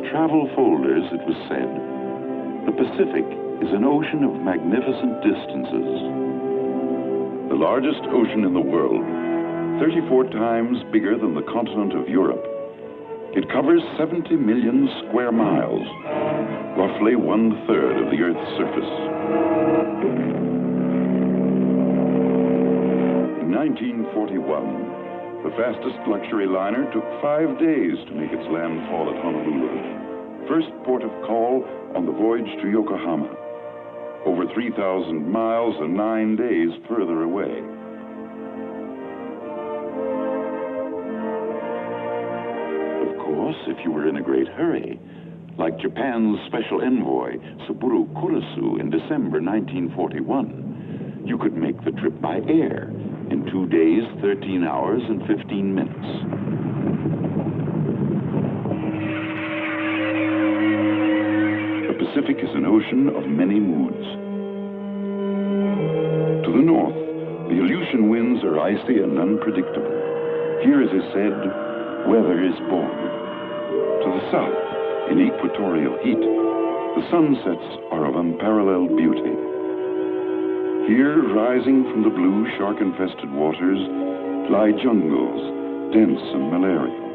the travel folders, it was said, the Pacific is an ocean of magnificent distances. The largest ocean in the world, 34 times bigger than the continent of Europe. It covers 70 million square miles, roughly 1/3 of the Earth's surface. In 1941, the fastest luxury liner took 5 days to make its landfall at Honolulu, first port of call on the voyage to Yokohama, over 3,000 miles and 9 days further away. Of course, if you were in a great hurry, like Japan's special envoy, Saburo Kurisu, in December 1941, you could make the trip by air in 2 days, 13 hours, and 15 minutes. The Pacific is an ocean of many moods. To the north, the Aleutian winds are icy and unpredictable. Here, it is said, weather is born. To the south, in equatorial heat, the sunsets are of unparalleled beauty. Here, rising from the blue shark-infested waters, lie jungles, dense and malarial.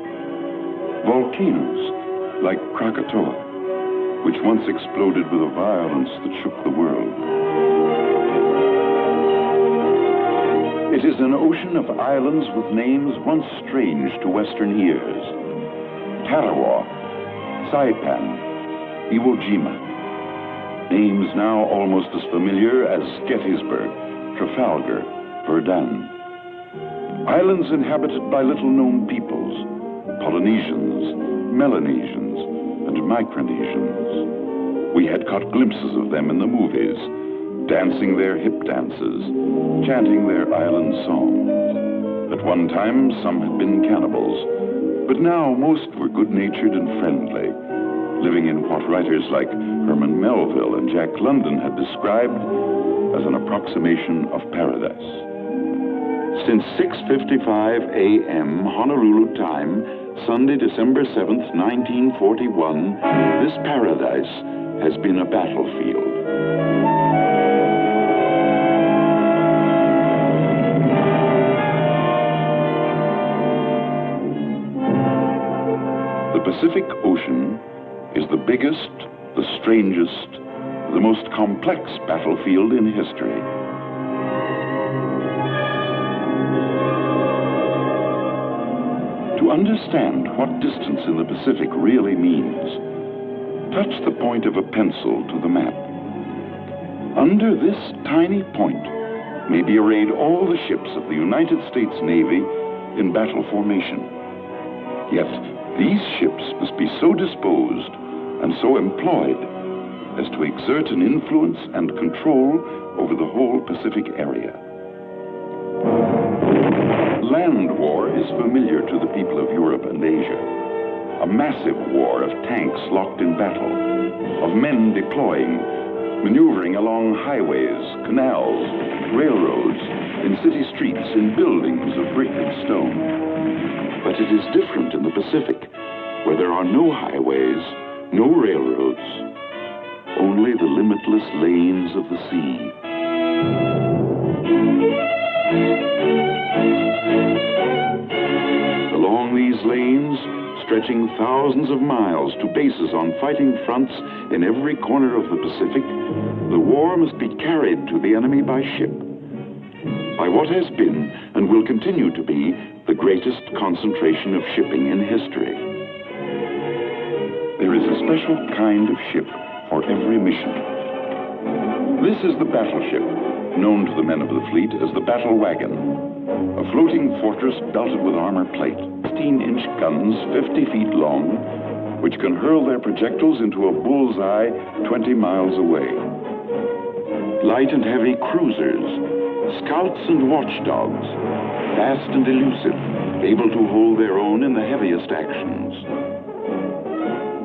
Volcanoes, like Krakatoa, which once exploded with a violence that shook the world. It is an ocean of islands with names once strange to Western ears. Tarawa, Saipan, Iwo Jima. Names now almost as familiar as Gettysburg, Trafalgar, Verdun. Islands inhabited by little-known peoples, Polynesians, Melanesians, and Micronesians. We had caught glimpses of them in the movies, dancing their hip dances, chanting their island songs. At one time, some had been cannibals, but now most were good-natured and friendly, living in what writers like Herman Melville and Jack London had described as an approximation of paradise. Since 6:55 a.m. Honolulu time, Sunday, December 7th, 1941, this paradise has been a battlefield. The Pacific Ocean is the biggest, the strangest, the most complex battlefield in history. To understand what distance in the Pacific really means, touch the point of a pencil to the map. Under this tiny point may be arrayed all the ships of the United States Navy in battle formation. Yet, these ships must be so disposed and so employed as to exert an influence and control over the whole Pacific area. Land war is familiar to the people of Europe and Asia. A massive war of tanks locked in battle, of men deploying, maneuvering along highways, canals, railroads, in city streets, in buildings of brick and stone. But it is different in the Pacific, where there are no highways, no railroads, only the limitless lanes of the sea. Along these lanes, stretching thousands of miles to bases on fighting fronts in every corner of the Pacific, the war must be carried to the enemy by ship, by what has been and will continue to be the greatest concentration of shipping in history. There is a special kind of ship for every mission. This is the battleship, known to the men of the fleet as the battle wagon, a floating fortress belted with armor plate, 16-inch guns 50 feet long, which can hurl their projectiles into a bullseye 20 miles away. Light and heavy cruisers, scouts and watchdogs, fast and elusive, able to hold their own in the heaviest actions.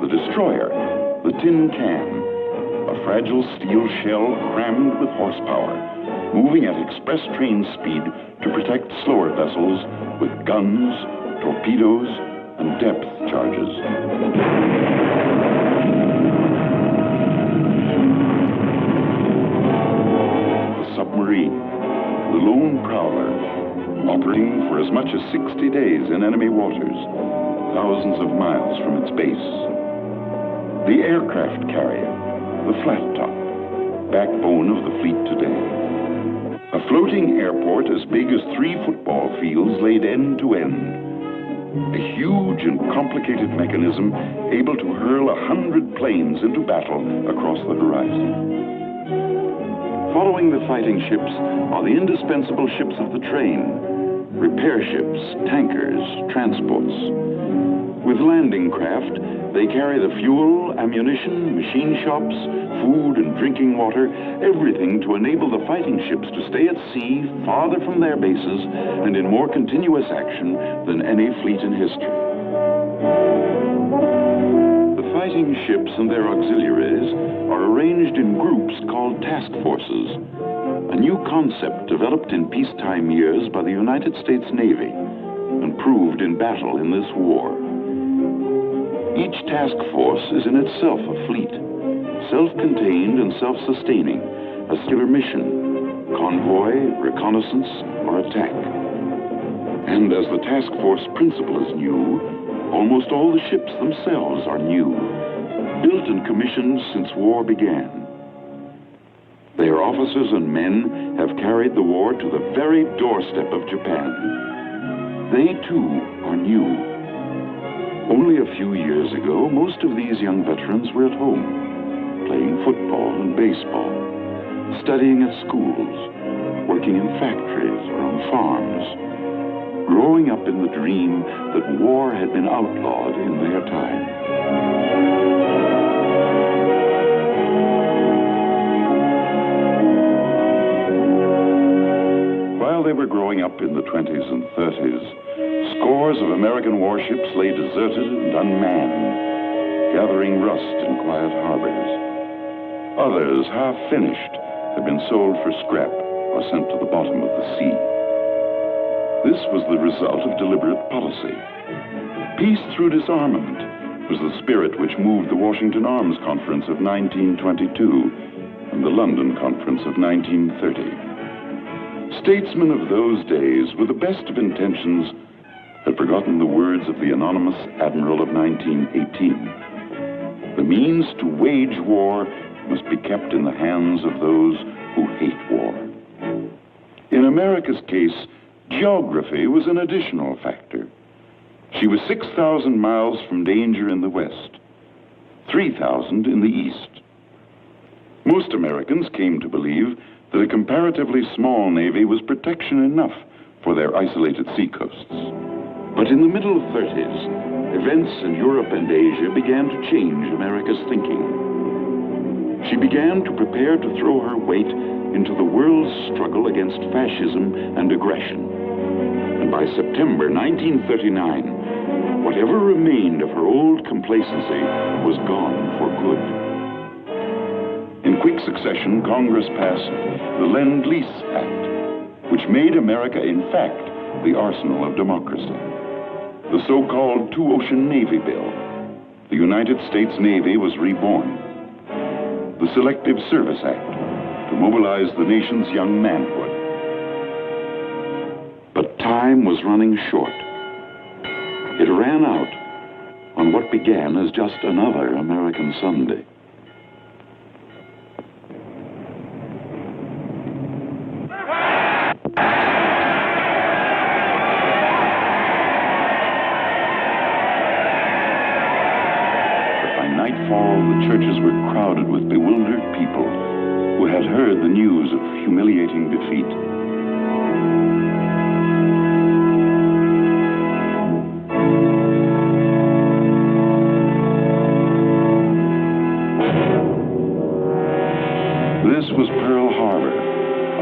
The destroyer, the tin can, a fragile steel shell crammed with horsepower, moving at express train speed to protect slower vessels with guns, torpedoes, and depth charges. The submarine, the lone prowler, operating for as much as 60 days in enemy waters, thousands of miles from its base. The aircraft carrier, the flat top, backbone of the fleet today. A floating airport as big as 3 football fields laid end to end. A huge and complicated mechanism able to hurl 100 planes into battle across the horizon. Following the fighting ships are the indispensable ships of the train, repair ships, tankers, transports. With landing craft, they carry the fuel, ammunition, machine shops, food and drinking water, everything to enable the fighting ships to stay at sea farther from their bases and in more continuous action than any fleet in history. The fighting ships and their auxiliaries are arranged in groups called task forces, a new concept developed in peacetime years by the United States Navy and proved in battle in this war. Each task force is in itself a fleet, self-contained and self-sustaining, a singular mission, convoy, reconnaissance, or attack. And as the task force principle is new, almost all the ships themselves are new, built and commissioned since war began. Their officers and men have carried the war to the very doorstep of Japan. They, too, are new. Only a few years ago, most of these young veterans were at home, playing football and baseball, studying at schools, working in factories or on farms, growing up in the dream that war had been outlawed in their time. While they were growing up in the 20s and 30s, scores of American warships lay deserted and unmanned, gathering rust in quiet harbors. Others, half finished, had been sold for scrap or sent to the bottom of the sea. This was the result of deliberate policy. Peace through disarmament was the spirit which moved the Washington Arms Conference of 1922 and the London Conference of 1930. Statesmen of those days, with the best of intentions, had forgotten the words of the anonymous admiral of 1918. The means to wage war must be kept in the hands of those who hate war. In America's case, geography was an additional factor. She was 6,000 miles from danger in the west, 3,000 in the east. Most Americans came to believe that a comparatively small navy was protection enough for their isolated seacoasts. But in the middle of the 30s, events in Europe and Asia began to change America's thinking. She began to prepare to throw her weight into the world's struggle against fascism and aggression. And by September 1939, whatever remained of her old complacency was gone for good. In quick succession, Congress passed the Lend-Lease Act, which made America, in fact, the arsenal of democracy. The so-called Two-Ocean Navy Bill. The United States Navy was reborn. The Selective Service Act, to mobilize the nation's young manhood. But time was running short. It ran out on what began as just another American Sunday. The churches were crowded with bewildered people who had heard the news of humiliating defeat. This was Pearl Harbor,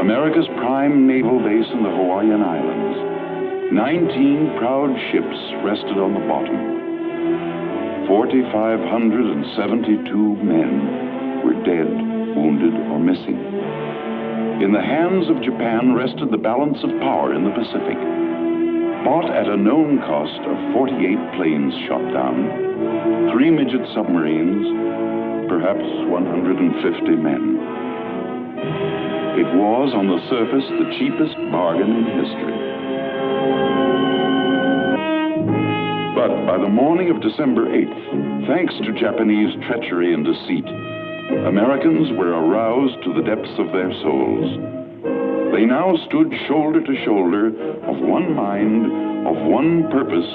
America's prime naval base in the Hawaiian Islands. 19 proud ships rested on the bottom. 4,572 men were dead, wounded, or missing. In the hands of Japan rested the balance of power in the Pacific. Bought at a known cost of 48 planes shot down, 3 midget submarines, perhaps 150 men. It was, on the surface, the cheapest bargain in history. But by the morning of December 8th, thanks to Japanese treachery and deceit, Americans were aroused to the depths of their souls. They now stood shoulder to shoulder, of one mind, of one purpose,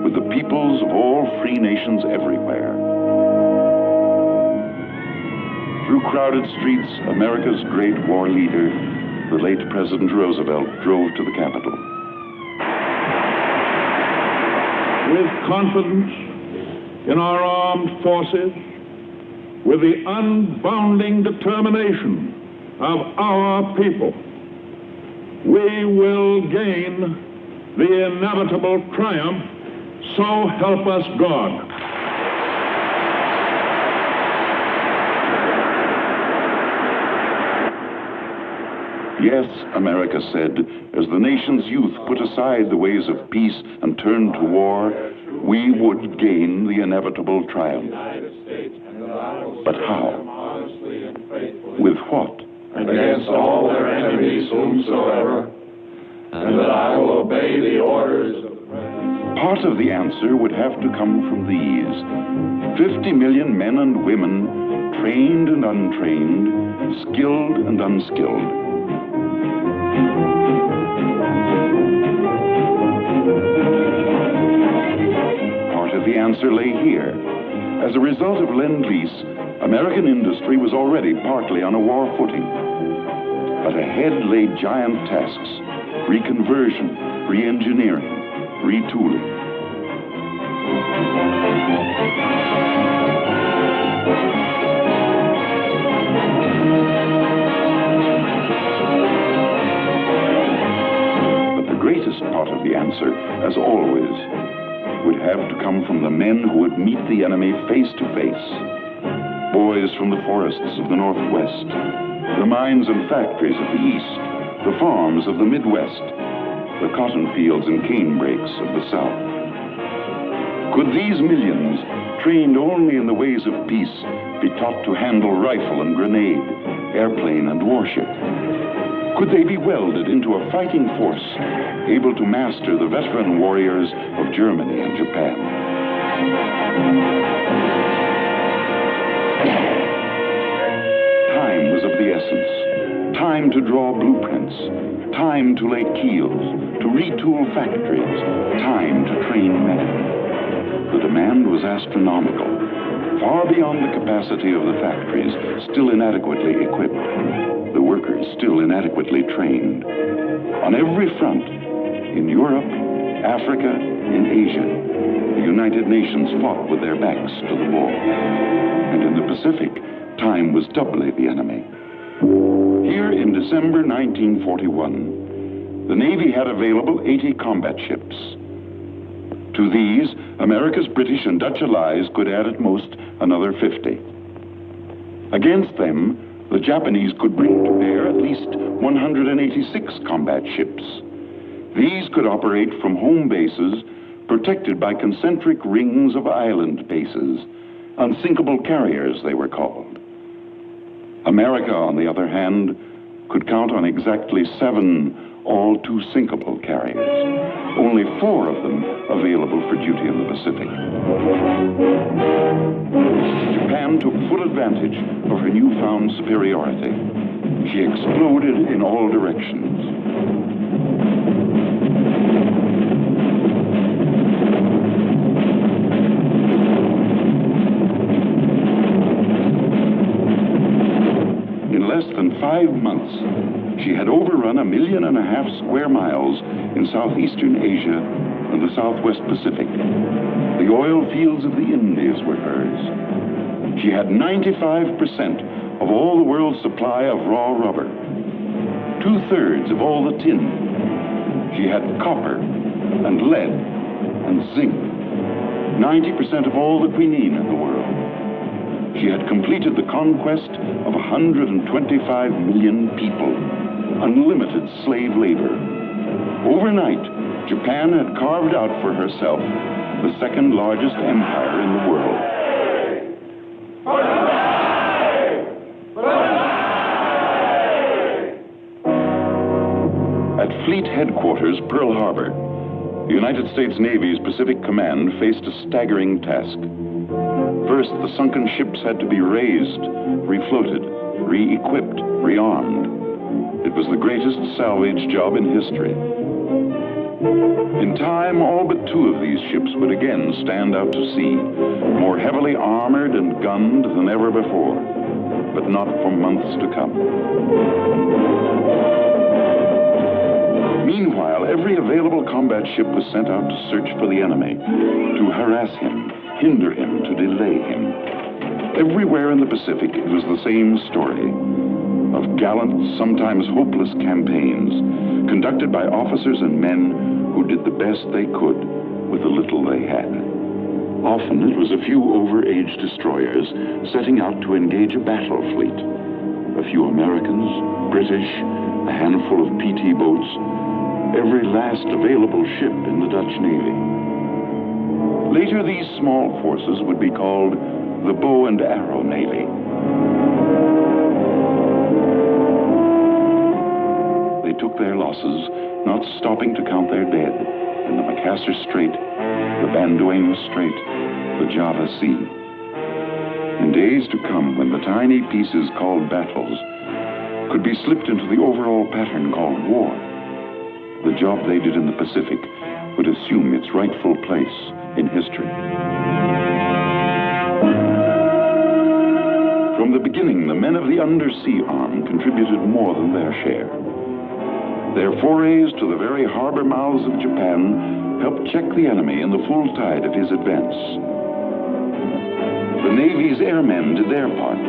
with the peoples of all free nations everywhere. Through crowded streets, America's great war leader, the late President Roosevelt, drove to the Capitol. With confidence in our armed forces, with the unbounding determination of our people, we will gain the inevitable triumph, so help us God. Yes, America said, as the nation's youth put aside the ways of peace and turned to war, we would gain the inevitable triumph. But how? With what? And against all their enemies whomsoever, and that I will obey the orders of the President. Part of the answer would have to come from these. 50 million men and women, trained and untrained, skilled and unskilled. Part of the answer lay here. As a result of Lend-Lease, American industry was already partly on a war footing. But ahead lay giant tasks: reconversion, re-engineering, retooling. But the greatest part of the answer, as always, would have to come from the men who would meet the enemy face to face. Boys from the forests of the Northwest, the mines and factories of the East, the farms of the Midwest, the cotton fields and cane breaks of the South. Could these millions, trained only in the ways of peace, be taught to handle rifle and grenade, airplane and warship? Could they be welded into a fighting force, able to master the veteran warriors of Germany and Japan? Time was of the essence. Time to draw blueprints. Time to lay keels, to retool factories. Time to train men. The demand was astronomical, far beyond the capacity of the factories, still inadequately equipped. The workers still inadequately trained. On every front, in Europe, Africa, in Asia, the United Nations fought with their backs to the wall. And in the Pacific, time was doubly the enemy. Here in December 1941, the Navy had available 80 combat ships. To these, America's British and Dutch allies could add at most another 50. Against them, the Japanese could bring to bear at least 186 combat ships. These could operate from home bases, protected by concentric rings of island bases. Unsinkable carriers, they were called. America, on the other hand, could count on exactly 7 all-too-sinkable carriers, only 4 of them available for duty in the Pacific. Japan took full advantage of her newfound superiority. She exploded in all directions. In less than 5 months, she had overrun 1.5 million square miles in southeastern Asia and the southwest Pacific. The oil fields of the Indies were hers. She had 95% of all the world's supply of raw rubber, 2/3 of all the tin. She had copper and lead and zinc, 90% of all the quinine in the world. She had completed the conquest of 125 million people, unlimited slave labor. Overnight, Japan had carved out for herself the second largest empire in the world. Fleet headquarters, Pearl Harbor, the United States Navy's Pacific Command faced a staggering task. First, the sunken ships had to be raised, refloated, re-equipped, rearmed. It was the greatest salvage job in history. In time, all but 2 of these ships would again stand out to sea, more heavily armored and gunned than ever before, but not for months to come. Meanwhile, every available combat ship was sent out to search for the enemy, to harass him, hinder him, to delay him. Everywhere in the Pacific, it was the same story of gallant, sometimes hopeless campaigns conducted by officers and men who did the best they could with the little they had. Often it was a few overage destroyers setting out to engage a battle fleet. A few Americans, British, a handful of PT boats, every last available ship in the Dutch Navy. Later, these small forces would be called the Bow and Arrow Navy. They took their losses, not stopping to count their dead in the Macassar Strait, the Banduena Strait, the Java Sea. In days to come, when the tiny pieces called battles could be slipped into the overall pattern called war, the job they did in the Pacific would assume its rightful place in history. From the beginning, the men of the undersea arm contributed more than their share. Their forays to the very harbor mouths of Japan helped check the enemy in the full tide of his advance. The Navy's airmen did their part.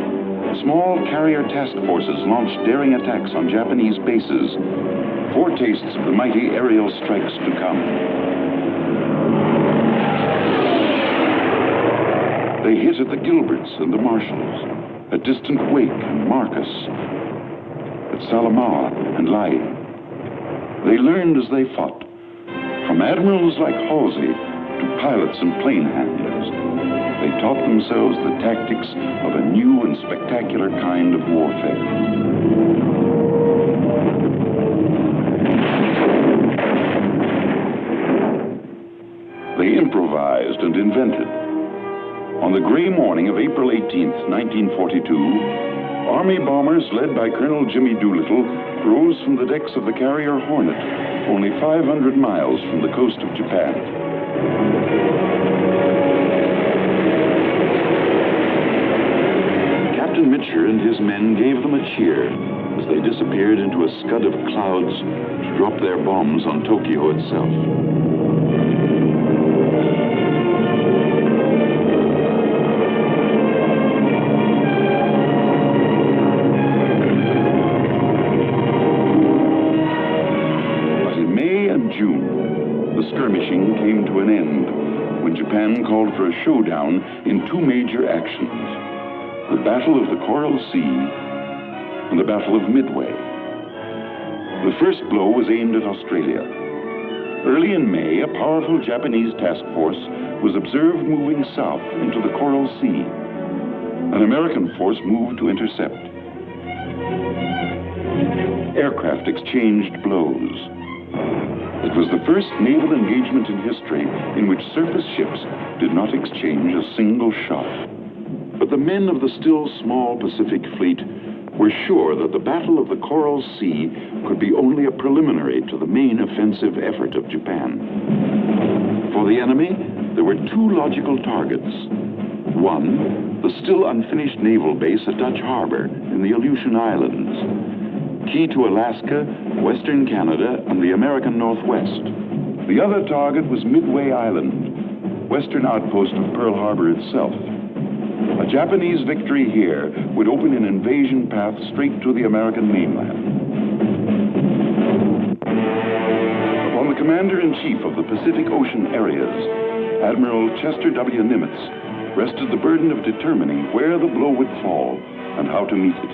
Small carrier task forces launched daring attacks on Japanese bases, foretastes of the mighty aerial strikes to come. They hit at the Gilberts and the Marshalls, at distant Wake and Marcus, at Salamaua and Lae. They learned as they fought, from admirals like Halsey to pilots and plane handlers. They taught themselves the tactics of a new and spectacular kind of warfare. They improvised and invented. On the gray morning of April 18th, 1942, Army bombers led by Colonel Jimmy Doolittle rose from the decks of the carrier Hornet, only 500 miles from the coast of Japan. Captain Mitcher and his men gave them a cheer as they disappeared into a scud of clouds to drop their bombs on Tokyo itself. Came to an end when Japan called for a showdown in 2 major actions: the Battle of the Coral Sea and the Battle of Midway. The first blow was aimed at Australia. Early in May, a powerful Japanese task force was observed moving south into the Coral Sea. An American force moved to intercept. Aircraft exchanged blows. It was the first naval engagement in history in which surface ships did not exchange a single shot. But the men of the still small Pacific Fleet were sure that the Battle of the Coral Sea could be only a preliminary to the main offensive effort of Japan. For the enemy, there were 2 logical targets. One, the still unfinished naval base at Dutch Harbor in the Aleutian Islands, key to Alaska, Western Canada, and the American Northwest. The other target was Midway Island, western outpost of Pearl Harbor itself. A Japanese victory here would open an invasion path straight to the American mainland. Upon the Commander-in-Chief of the Pacific Ocean areas, Admiral Chester W. Nimitz, rested the burden of determining where the blow would fall and how to meet it.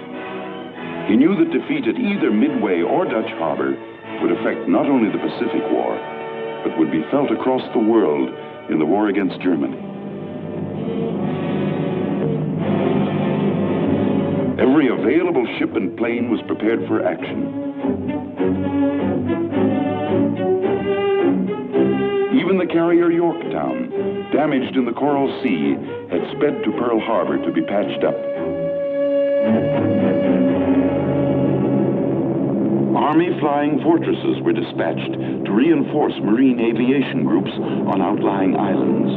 He knew that defeat at either Midway or Dutch Harbor would affect not only the Pacific War, but would be felt across the world in the war against Germany. Every available ship and plane was prepared for action. carrier Yorktown, damaged in the Coral Sea, had sped to Pearl Harbor to be patched up. Army flying fortresses were dispatched to reinforce Marine aviation groups on outlying islands.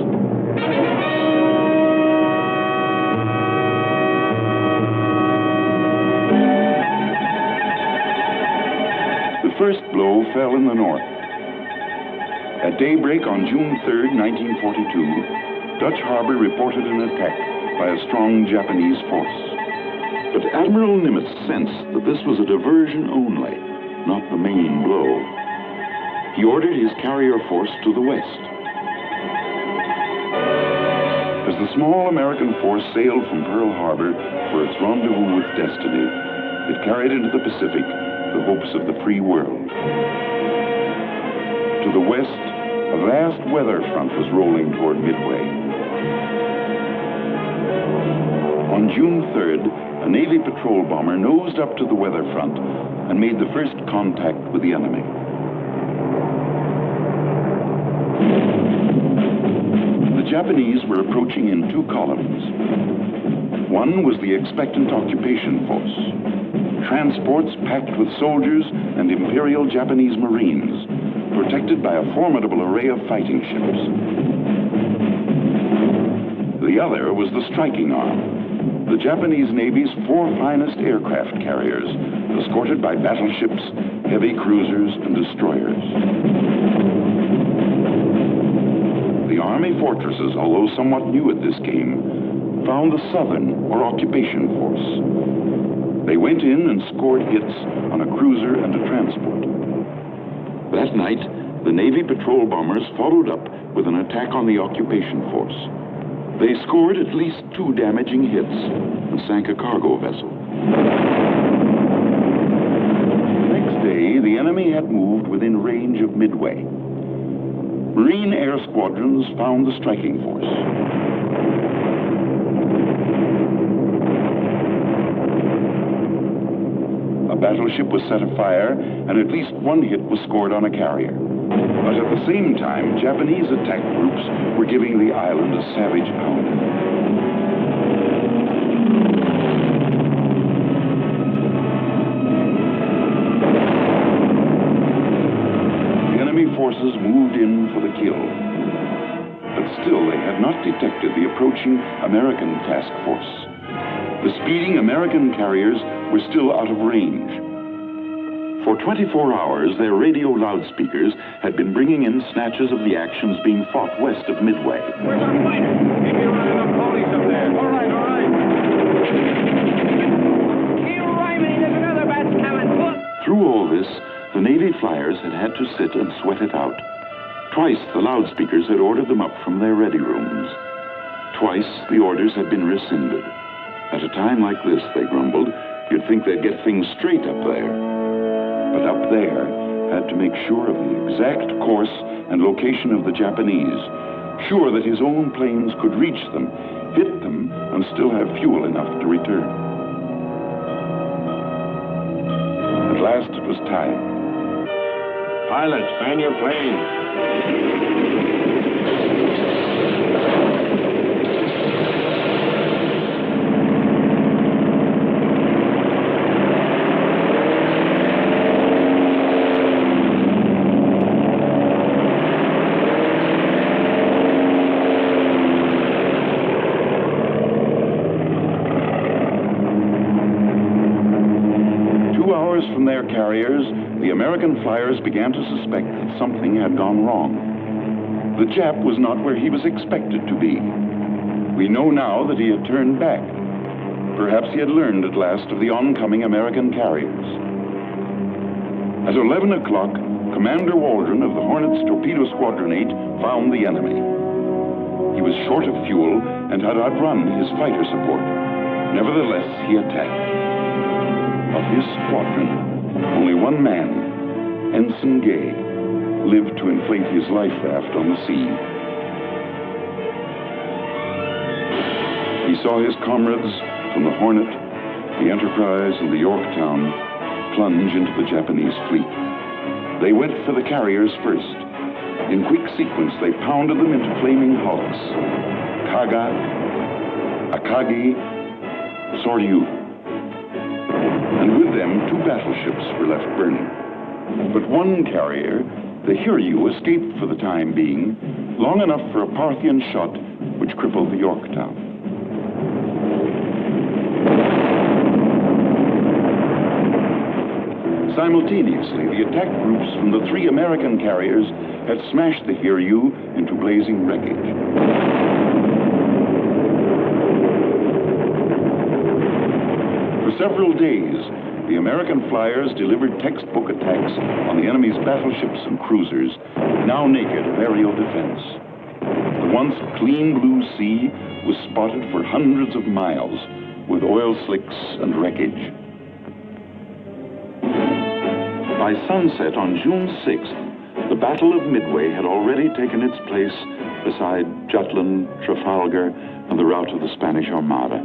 The first blow fell in the north. At daybreak on June 3, 1942, Dutch Harbor reported an attack by a strong Japanese force. But Admiral Nimitz sensed that this was a diversion only, not the main blow. He ordered his carrier force to the west. As the small American force sailed from Pearl Harbor for its rendezvous with destiny, it carried into the Pacific the hopes of the free world. To the west, a vast weather front was rolling toward Midway. On June 3rd, a Navy patrol bomber nosed up to the weather front and made the first contact with the enemy. The Japanese were approaching in two columns. One was the expectant occupation force, transports packed with soldiers and Imperial Japanese Marines, protected by a formidable array of fighting ships. The other was the striking arm, the Japanese Navy's four finest aircraft carriers, escorted by battleships, heavy cruisers, and destroyers. The Army fortresses, although somewhat new at this game, found the Southern, or occupation force. They went in and scored hits on a cruiser and a transport. That night, the Navy patrol bombers followed up with an attack on the occupation force. They scored at least 2 damaging hits and sank a cargo vessel. The next day, the enemy had moved within range of Midway. Marine air squadrons found the striking force. A battleship was set afire, and at least 1 hit was scored on a carrier. But at the same time, Japanese attack groups were giving the island a savage pounding. The enemy forces moved in for the kill. But still, they had not detected the approaching American task force. The speeding American carriers were still out of range. For 24 hours, their radio loudspeakers had been bringing in snatches of the actions being fought west of Midway. Where's our fighter? Maybe you're running up police up there. All right, all right. Keep rhyming, there's another batch coming. Look. Through all this, the Navy flyers had to sit and sweat it out. Twice, the loudspeakers had ordered them up from their ready rooms. Twice, the orders had been rescinded. At a time like this, they grumbled, you'd think they'd get things straight up there. But up there had to make sure of the exact course and location of the Japanese, sure that his own planes could reach them, hit them, and still have fuel enough to return. At last it was time. Pilots, man your plane. 2 hours from their carriers, the American flyers began to suspect that something had gone wrong. The Jap was not where he was expected to be. We know now that he had turned back. Perhaps he had learned at last of the oncoming American carriers. At 11 o'clock, Commander Waldron of the Hornet's Torpedo Squadron 8 found the enemy. He was short of fuel and had outrun his fighter support. Nevertheless, he attacked. Of his squadron, only one man, Ensign Gay, lived to inflate his life raft on the sea. He saw his comrades from the Hornet, the Enterprise, and the Yorktown plunge into the Japanese fleet. They went for the carriers first, In quick sequence, they pounded them into flaming hulks. Kaga, Akagi, Soryu. And with them, 2 battleships were left burning. But one carrier, the Hiryu, escaped for the time being, long enough for a Parthian shot which crippled the Yorktown. Simultaneously, the attack groups from the 3 American carriers had smashed the Hiryu into blazing wreckage. For several days, the American flyers delivered textbook attacks on the enemy's battleships and cruisers, now naked of aerial defense. The once clean blue sea was spotted for hundreds of miles with oil slicks and wreckage. By sunset on June 6th, the Battle of Midway had already taken its place beside Jutland, Trafalgar, and the rout of the Spanish Armada.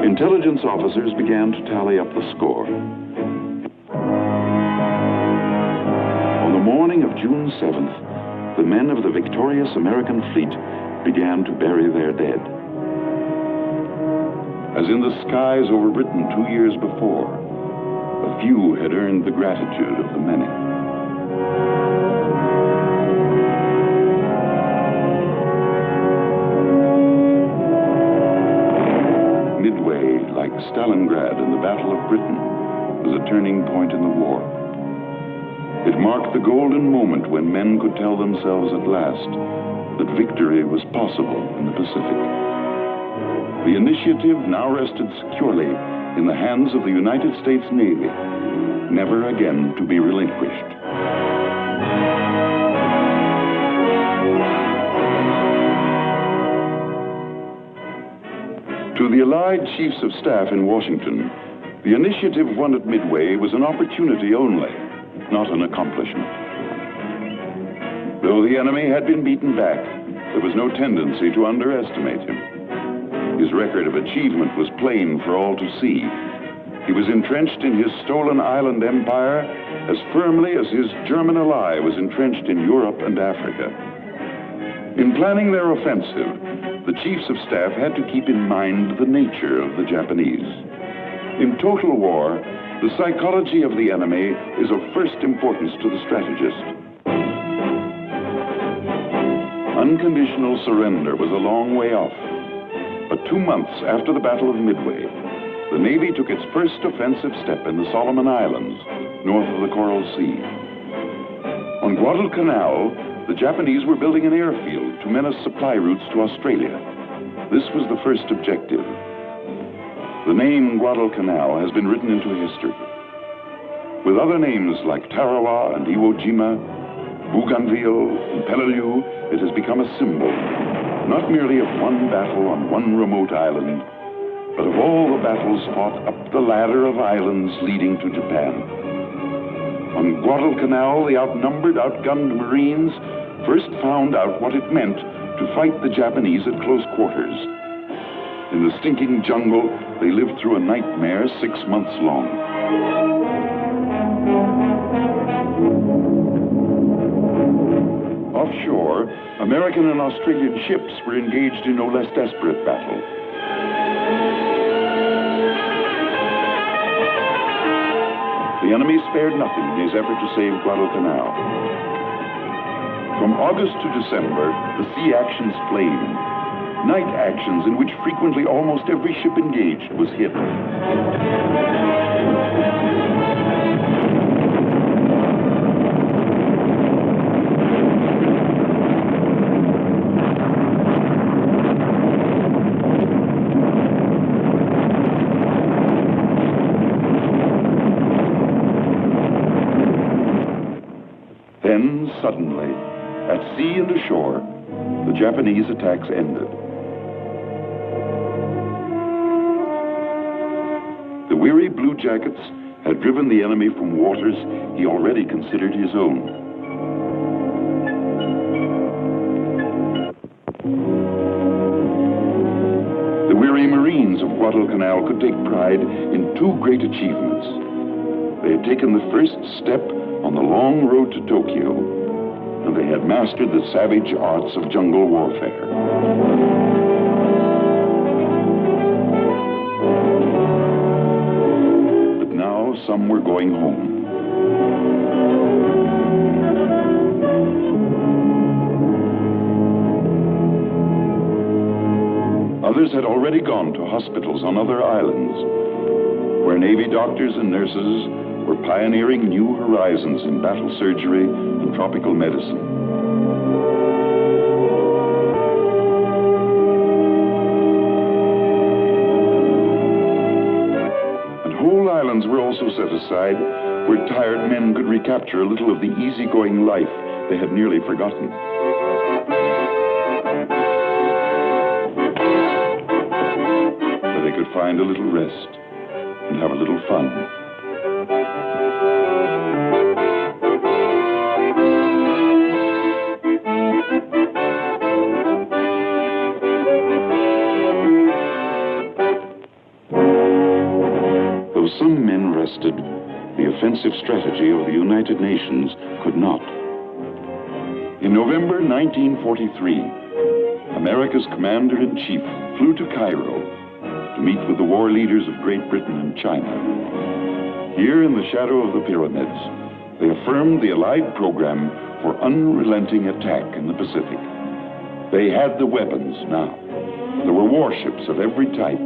Intelligence officers began to tally up the score. On the morning of June 7th, the men of the victorious American fleet began to bury their dead. As in the skies over Britain 2 years before, a few had earned the gratitude of the many. Midway, like Stalingrad in the Battle of Britain, was a turning point in the war. It marked the golden moment when men could tell themselves at last that victory was possible in the Pacific. The initiative now rested securely in the hands of the United States Navy, never again to be relinquished. To the Allied Chiefs of Staff in Washington, the initiative won at Midway was an opportunity only, not an accomplishment. Though the enemy had been beaten back, there was no tendency to underestimate him. His record of achievement was plain for all to see. He was entrenched in his stolen island empire as firmly as his German ally was entrenched in Europe and Africa. In planning their offensive, the Chiefs of Staff had to keep in mind the nature of the Japanese. In total war, the psychology of the enemy is of first importance to the strategist. Unconditional surrender was a long way off. But 2 months after the Battle of Midway, the Navy took its first offensive step in the Solomon Islands, north of the Coral Sea. On Guadalcanal, the Japanese were building an airfield to menace supply routes to Australia. This was the first objective. The name Guadalcanal has been written into history. With other names like Tarawa and Iwo Jima, Bougainville and Peleliu, it has become a symbol, not merely of one battle on one remote island, but of all the battles fought up the ladder of islands leading to Japan. On Guadalcanal, the outnumbered, outgunned Marines first found out what it meant to fight the Japanese at close quarters. In the stinking jungle, they lived through a nightmare 6 months long. Offshore, American and Australian ships were engaged in no less desperate battle. The enemy spared nothing in his effort to save Guadalcanal. From August to December, the sea actions flamed. Night actions in which frequently almost every ship engaged was hit. Then, suddenly, at sea and ashore, the Japanese attacks ended. The weary Blue Jackets had driven the enemy from waters he already considered his own. The weary Marines of Guadalcanal could take pride in 2 great achievements. They had taken the first step on the long road to Tokyo, and they had mastered the savage arts of jungle warfare. But now some were going home. Others had already gone to hospitals on other islands, where Navy doctors and nurses were pioneering new horizons in battle surgery and tropical medicine. And whole islands were also set aside where tired men could recapture a little of the easygoing life they had nearly forgotten. Where they could find a little rest and have a little fun. Though some men rested, the offensive strategy of the United Nations could not. In November 1943, America's commander-in-chief flew to Cairo to meet with the war leaders of Great Britain and China. Here in the shadow of the pyramids, they affirmed the Allied program for unrelenting attack in the Pacific. They had the weapons now. There were warships of every type.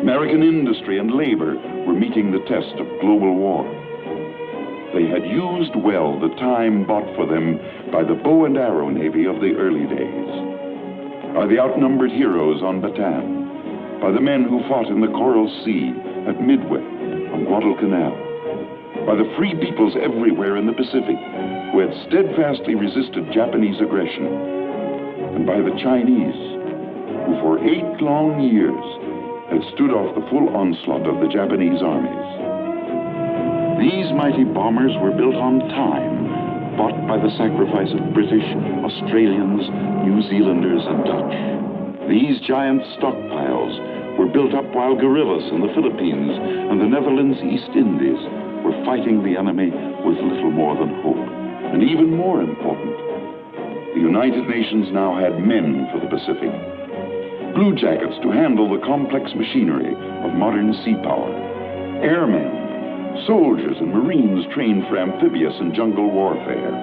American industry and labor were meeting the test of global war. They had used well the time bought for them by the bow and arrow navy of the early days, by the outnumbered heroes on Bataan, by the men who fought in the Coral Sea, at Midway, on Guadalcanal, by the free peoples everywhere in the Pacific who had steadfastly resisted Japanese aggression, and by the Chinese who for 8 long years had stood off the full onslaught of the Japanese armies. These mighty bombers were built on time, bought by the sacrifice of British, Australians, New Zealanders, and Dutch. These giant stockpiles were built up while guerrillas in the Philippines and the Netherlands East Indies were fighting the enemy with little more than hope. And even more important, the United Nations now had men for the Pacific. Blue jackets to handle the complex machinery of modern sea power. Airmen, soldiers and Marines trained for amphibious and jungle warfare.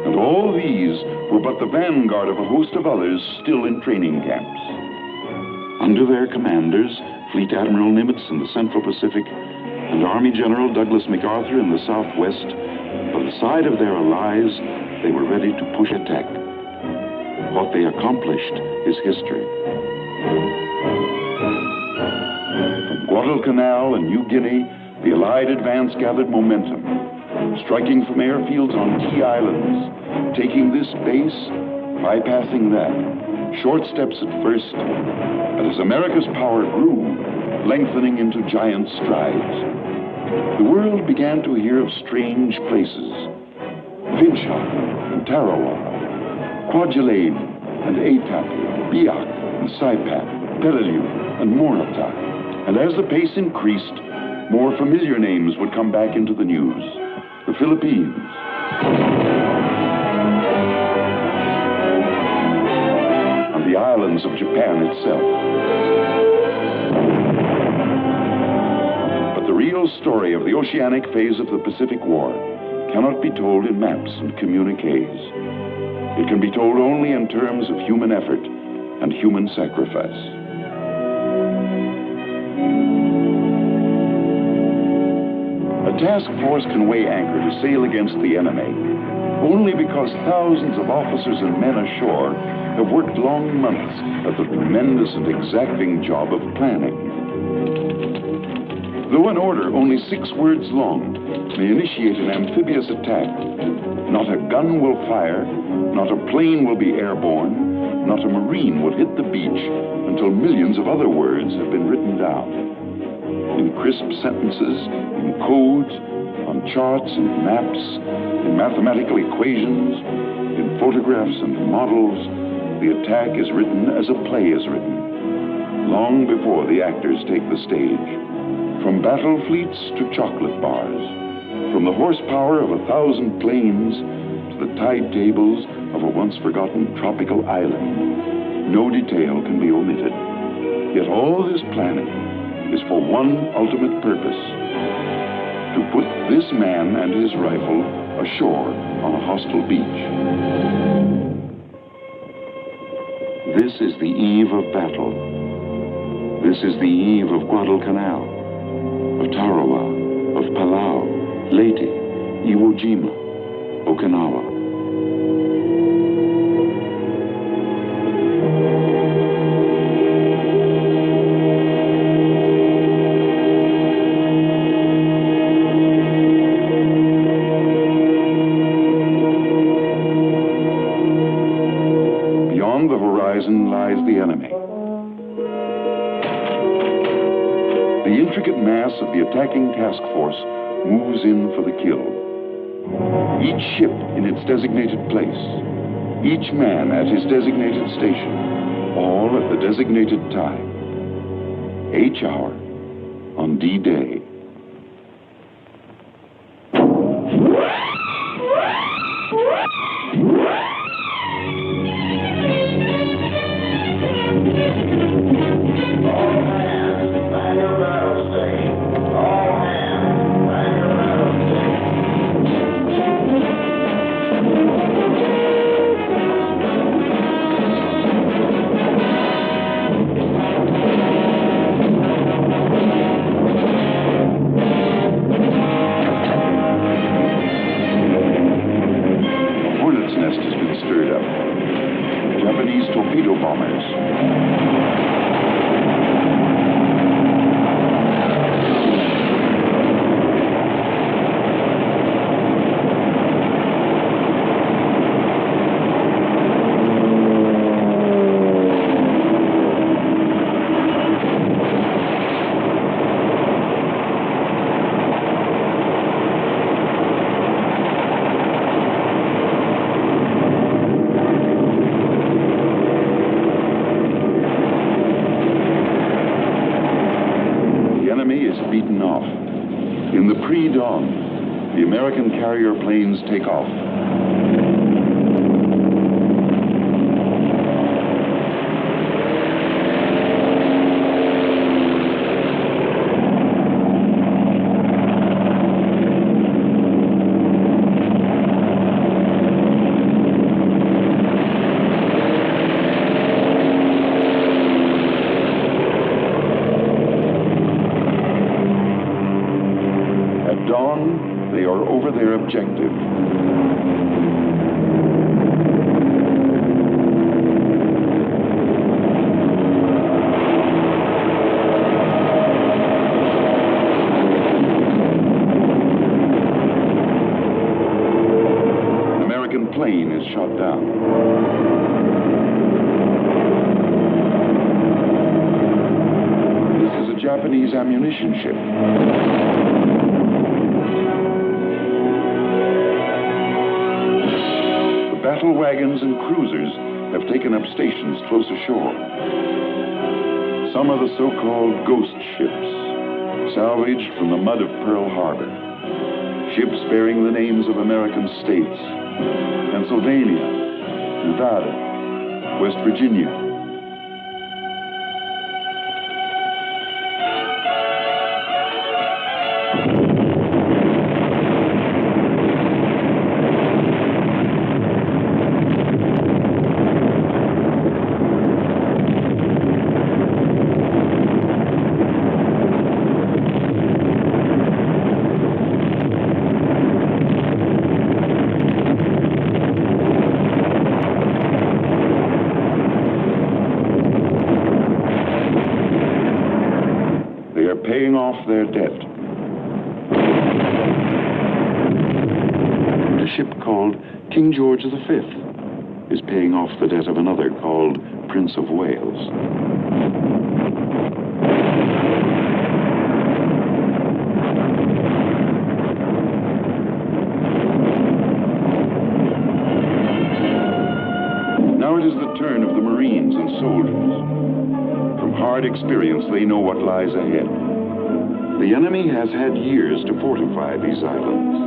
And all these were but the vanguard of a host of others still in training camps. Under their commanders, Fleet Admiral Nimitz in the Central Pacific and Army General Douglas MacArthur in the Southwest, by the side of their allies, they were ready to push attack. What they accomplished is history. From Guadalcanal and New Guinea, the Allied advance gathered momentum, striking from airfields on key islands, taking this base, bypassing that. Short steps at first, but as America's power grew, lengthening into giant strides, the world began to hear of strange places. Vinsha and Tarawa, Kwajalein and Etapia, Biak and Saipan, Peleliu and Morata. And as the pace increased, more familiar names would come back into the news. The Philippines, and the islands of Japan itself. But the real story of the oceanic phase of the Pacific War cannot be told in maps and communiques. It can be told only in terms of human effort and human sacrifice. A task force can weigh anchor to sail against the enemy only because thousands of officers and men ashore have worked long months at the tremendous and exacting job of planning. Though an order only 6 words long may initiate an amphibious attack, not a gun will fire, not a plane will be airborne, not a Marine will hit the beach until millions of other words have been written down. In crisp sentences, in codes, on charts and maps, in mathematical equations, in photographs and models, the attack is written as a play is written, long before the actors take the stage. From battle fleets to chocolate bars, From the horsepower of 1,000 planes to the tide tables of a once forgotten tropical island, no detail can be omitted. Yet all this planning is for one ultimate purpose: to put this man and his rifle ashore on a hostile beach. This is the eve of battle. This is the eve of Guadalcanal, of Tarawa, of Palau, Leyte, Iwo Jima, Okinawa. Beyond the horizon lies the enemy. The intricate mass of the attacking task force moves in for the kill. Each ship in its designated place, each man at his designated station, all at the designated time. H hour on D-Day. Japanese torpedo bombers. Beaten off. In the pre-dawn, the American carrier planes take off. Dawn, they are over their objective. An American plane is shot down. This is a Japanese ammunition ship. Battle wagons and cruisers have taken up stations close ashore. Some are the so-called ghost ships, salvaged from the mud of Pearl Harbor. Ships bearing the names of American states: Pennsylvania, Nevada, West Virginia. Paying off their debt. A ship called King George V is paying off the debt of another called Prince of Wales. Now it is the turn of the Marines and soldiers. From hard experience, they know what lies ahead. The enemy has had years to fortify these islands.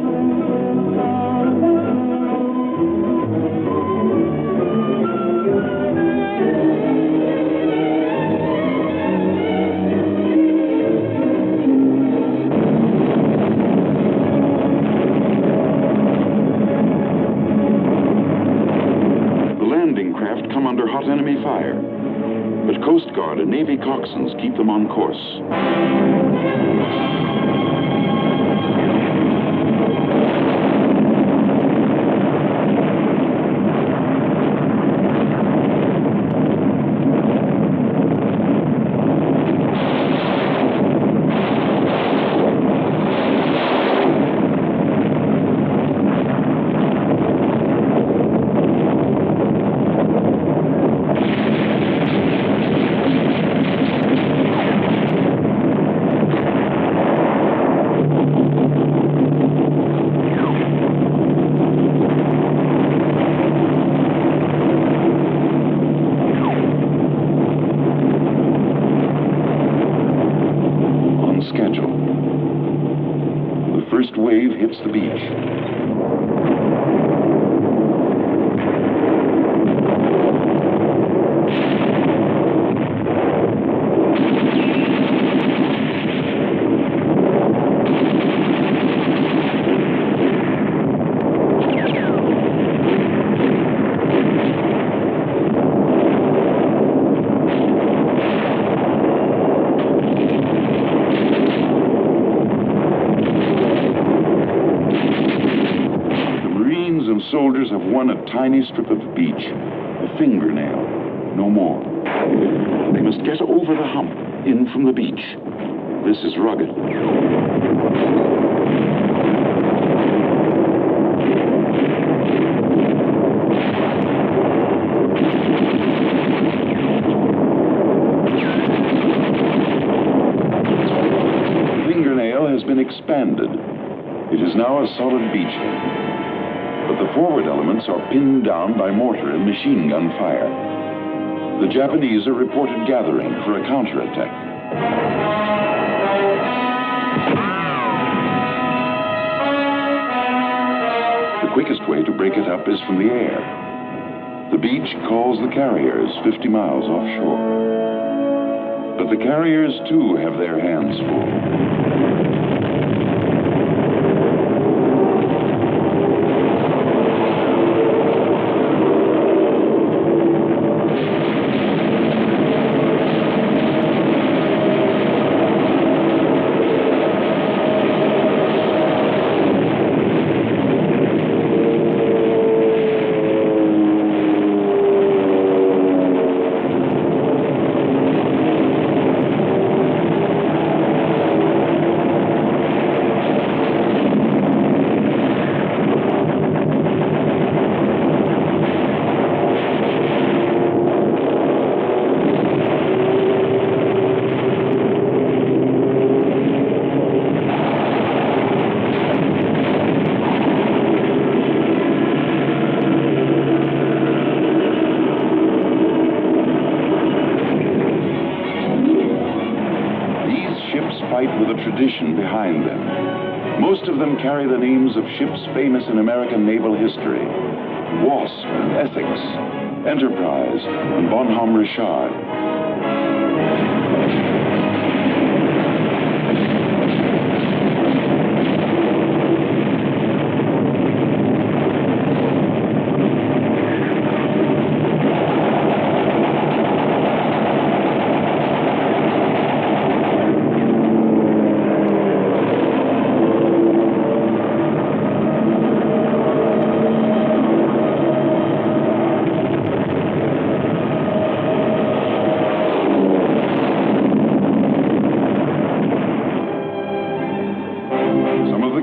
The landing craft come under hot enemy fire, but Coast Guard and Navy coxswains keep them on course. Wave hits the beach. Soldiers have won a tiny strip of beach, a fingernail, no more. They must get over the hump, in from the beach. This is rugged. The fingernail has been expanded. It is now a solid beachhead. But the forward elements are pinned down by mortar and machine gun fire. The Japanese are reported gathering for a counterattack. The quickest way to break it up is from the air. The beach calls the carriers 50 miles offshore. But the carriers, too, have their hands full. With a tradition behind them. Most of them carry the names of ships famous in American naval history: Wasp and Essex, Enterprise and Bonhomme Richard.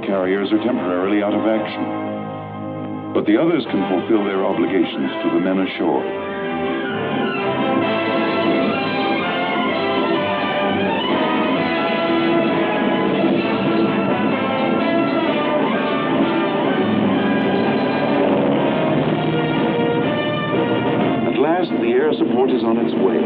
Carriers are temporarily out of action, but the others can fulfill their obligations to the men ashore. At last, the air support is on its way.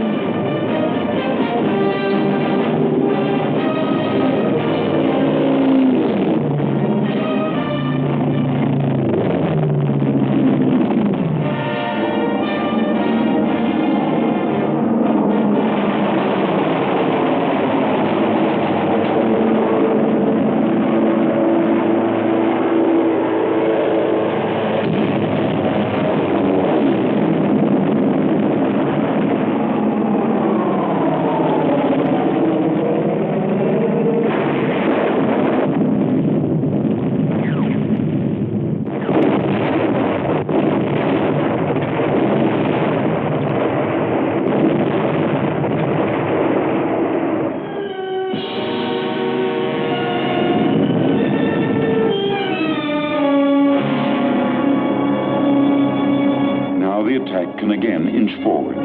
the attack can again inch forward.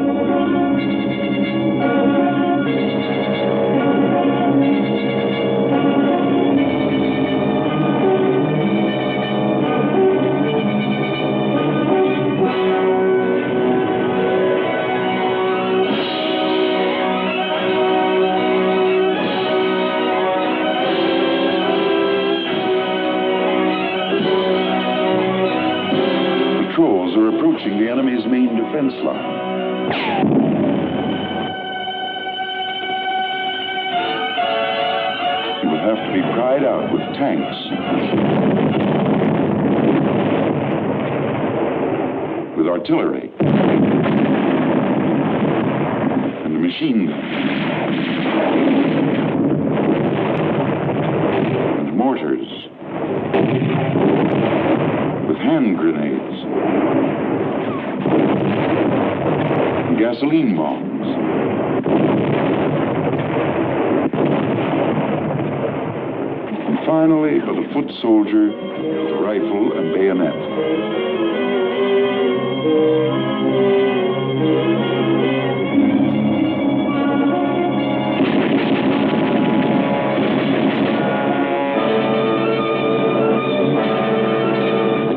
Patrols are approaching the enemy's main defense line. You will have to be pried out with tanks, with artillery, and machine guns, and mortars, with hand grenades, and gasoline bombs, and finally, for the foot soldier, the rifle and bayonet.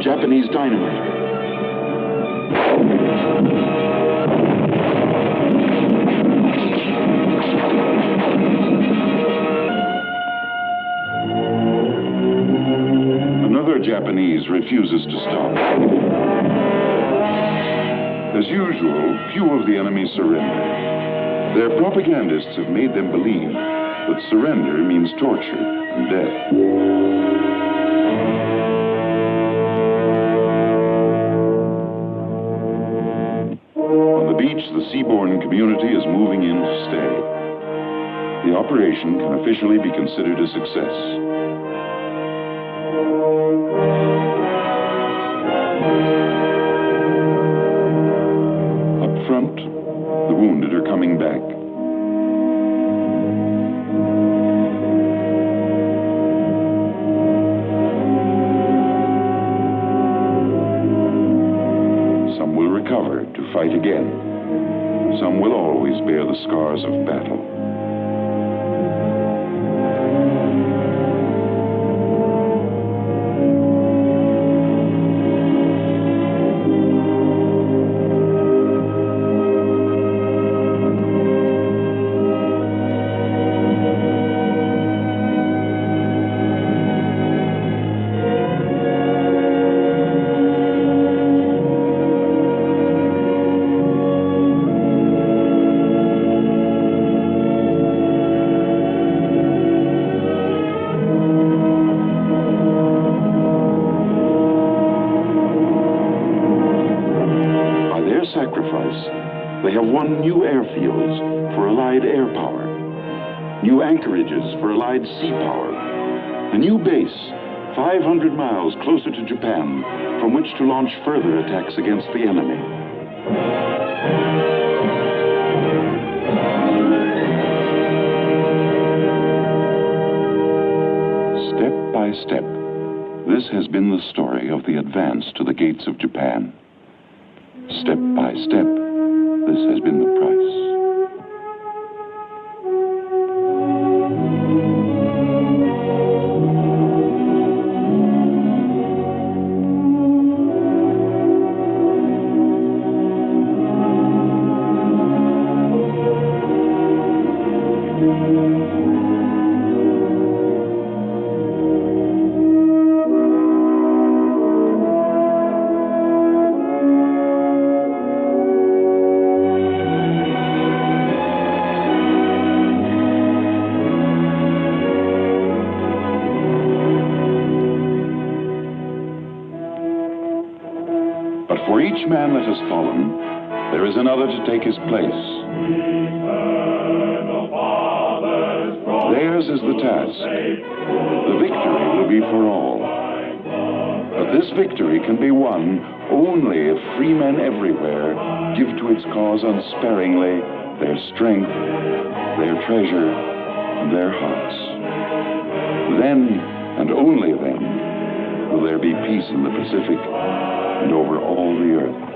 Japanese dynamite. Another Japanese refuses to stop. As usual, few of the enemy surrender. Their propagandists have made them believe that surrender means torture and death. The seaborne community is moving in to stay. The operation can officially be considered a success. Up front, the wounded are coming back. Some will recover to fight again. Some will always bear the scars of battle. They have won new airfields for Allied air power, new anchorages for Allied sea power, a new base 500 miles closer to Japan from which to launch further attacks against the enemy. Step by step, this has been the story of the advance to the gates of Japan. Step by step, this has been the price. For each man that has fallen, there is another to take his place. Theirs is the task. The victory will be for all. But this victory can be won only if free men everywhere give to its cause unsparingly their strength, their treasure, and their hearts. Then, and only then, will there be peace in the Pacific and over all the earth.